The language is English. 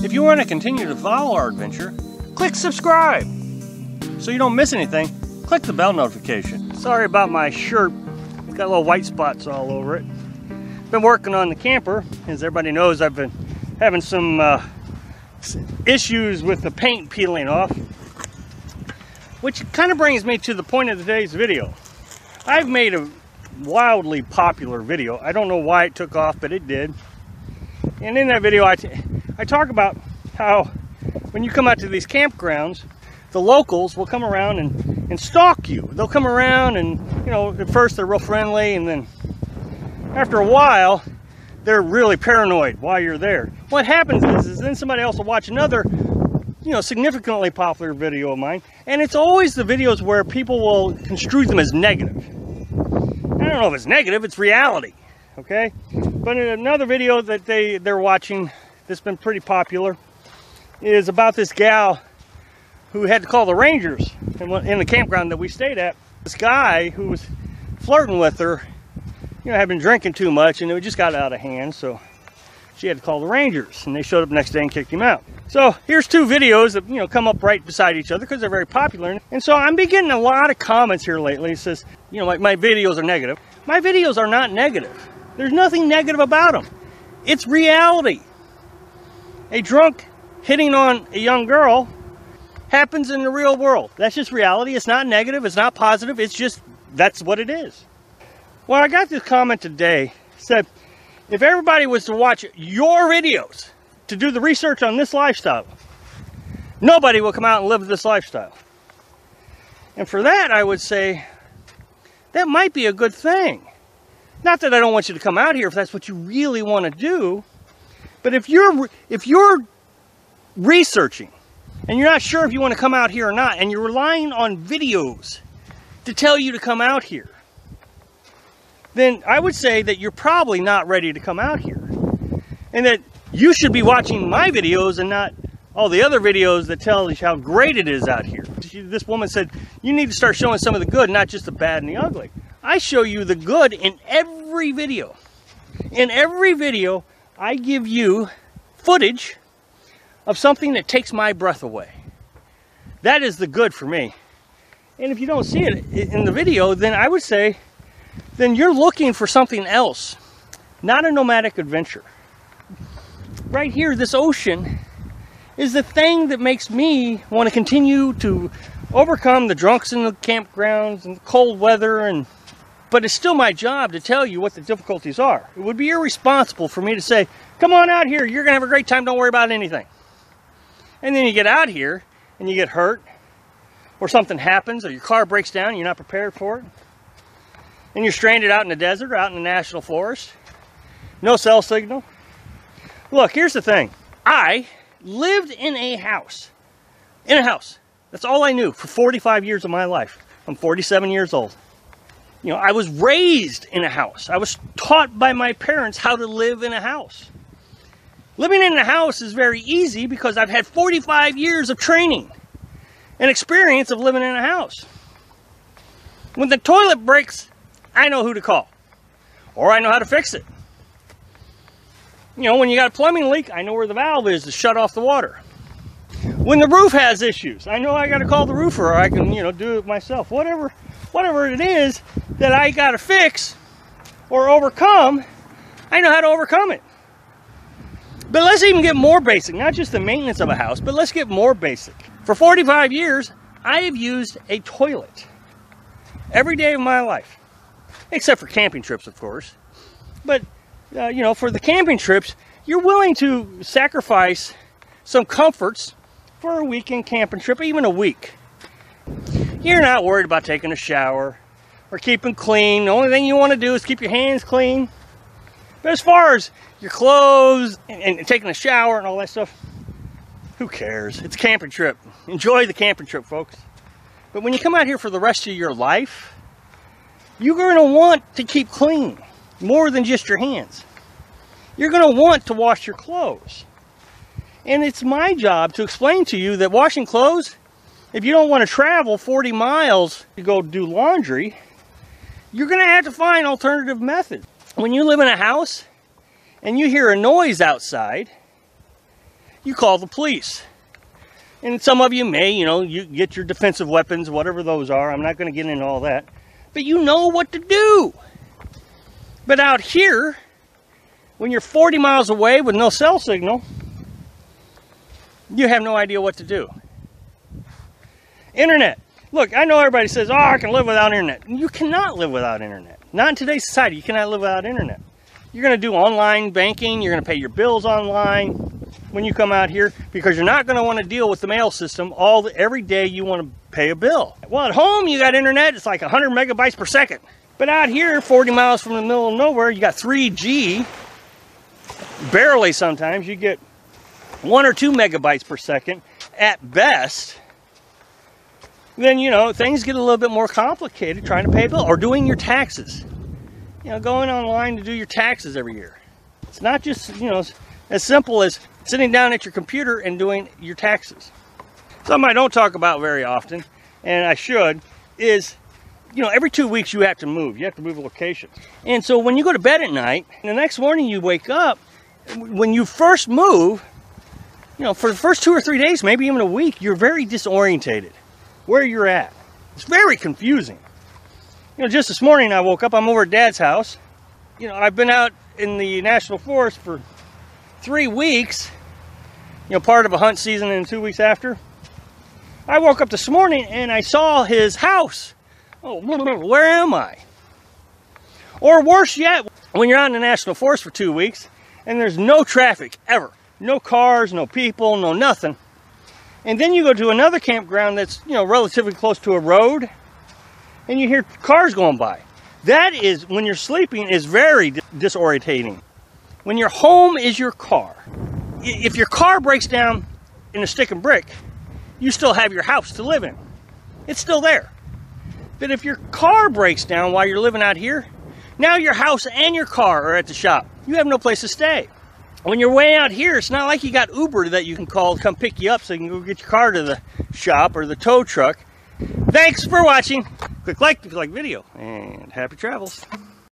If you want to continue to follow our adventure, click subscribe. So you don't miss anything, click the bell notification. Sorry about my shirt, it's got little white spots all over it. Been working on the camper. As everybody knows, I've been having some issues with the paint peeling off. Which kind of brings me to the point of today's video. I've made a wildly popular video. I don't know why it took off, but it did. And in that video, I talk about how when you come out to these campgrounds, the locals will come around and stalk you. They'll come around and, you know, at first they're real friendly, and then after a while, they're really paranoid while you're there. What happens is then somebody else will watch another, you know, significantly popular video of mine, and it's always the videos where people will construe them as negative. I don't know if it's negative, it's reality, okay? But in another video that they're watching that's been pretty popular is about this gal who had to call the Rangers in the campground that we stayed at. This guy who was flirting with her, you know, had been drinking too much, and it just got out of hand, so she had to call the Rangers, and they showed up next day and kicked him out. So here's two videos that, you know, come up right beside each other because they're very popular. And so I'm getting a lot of comments here lately. It says, you know, my videos are negative. My videos are not negative. There's nothing negative about them. It's reality. A drunk hitting on a young girl happens in the real world. That's just reality. It's not negative. It's not positive. It's just, that's what it is. Well, I got this comment today. It said, if everybody was to watch your videos to do the research on this lifestyle, nobody will come out and live this lifestyle. And for that, I would say, that might be a good thing. Not that I don't want you to come out here if that's what you really want to do, but if you're researching and you're not sure if you want to come out here or not, and you're relying on videos to tell you to come out here, then I would say that you're probably not ready to come out here. And that you should be watching my videos and not all the other videos that tell you how great it is out here. This woman said, you need to start showing some of the good, not just the bad and the ugly. I show you the good in every video. In every video, I give you footage of something that takes my breath away. That is the good for me. And if you don't see it in the video, then I would say, then you're looking for something else, not a nomadic adventure. Right here, this ocean is the thing that makes me want to continue to overcome the drunks in the campgrounds and the cold weather, but it's still my job to tell you what the difficulties are. It would be irresponsible for me to say, come on out here, you're going to have a great time, don't worry about anything. And then you get out here and you get hurt, or something happens, or your car breaks down and you're not prepared for it. And you're stranded out in the desert or out in the national forest. No cell signal. Look, here's the thing. I lived in a house. In a house. That's all I knew for 45 years of my life. I'm 47 years old. You know, I was raised in a house. I was taught by my parents how to live in a house. Living in a house is very easy because I've had 45 years of training and experience of living in a house. When the toilet breaks, I know who to call, or I know how to fix it. You know, when you got a plumbing leak, I know where the valve is to shut off the water. When the roof has issues, I know I got to call the roofer, or I can, you know, do it myself. Whatever it is that I got to fix or overcome, I know how to overcome it. But let's even get more basic, not just the maintenance of a house, but let's get more basic. For 45 years, I have used a toilet every day of my life. Except for camping trips, of course. But, you know, for the camping trips, you're willing to sacrifice some comforts for a weekend camping trip, even a week. You're not worried about taking a shower or keeping clean. The only thing you want to do is keep your hands clean. But as far as your clothes and taking a shower and all that stuff, who cares? It's a camping trip. Enjoy the camping trip, folks. But when you come out here for the rest of your life, you're going to want to keep clean more than just your hands. You're going to want to wash your clothes. And it's my job to explain to you that washing clothes, if you don't want to travel 40 miles to go do laundry, you're going to have to find alternative methods. When you live in a house and you hear a noise outside, you call the police. And some of you may, you get your defensive weapons, whatever those are. I'm not going to get into all that. But you know what to do. But out here, when you're 40 miles away with no cell signal, you have no idea what to do. Internet. Look, I know everybody says, oh, I can live without internet. You cannot live without internet. Not in today's society. You cannot live without internet. You're going to do online banking. You're going to pay your bills online when you come out here, because you're not going to want to deal with the mail system every day you want to pay a bill. Well, at home, you got internet. It's like 100 megabytes per second. But out here, 40 miles from the middle of nowhere, you got 3G. Barely sometimes. You get 1 or 2 megabytes per second at best. Then, things get a little bit more complicated trying to pay a bill or doing your taxes. Going online to do your taxes every year. It's not just, as simple as sitting down at your computer and doing your taxes. Something I don't talk about very often, and I should, is, every 2 weeks you have to move. You have to move locations. And so when you go to bed at night, and the next morning you wake up, when you first move, for the first 2 or 3 days, maybe even a week, you're very disorientated where you're at. It's very confusing. Just this morning I woke up, I'm over at Dad's house. I've been out in the National Forest for 3 weeks, part of a hunt season and 2 weeks after. I woke up this morning and I saw his house. Oh, where am I? Or worse yet, when you're out in the National Forest for 2 weeks and there's no traffic ever. No cars, no people, no nothing. And then you go to another campground that's, relatively close to a road, and you hear cars going by. That is, when you're sleeping, is very disorientating. When your home is your car. If your car breaks down in a stick and brick, you still have your house to live in. It's still there. But if your car breaks down while you're living out here, now your house and your car are at the shop. You have no place to stay. When you're way out here, it's not like you got Uber that you can call to come pick you up so you can go get your car to the shop or the tow truck. Thanks for watching. Click like if you like the video, and happy travels.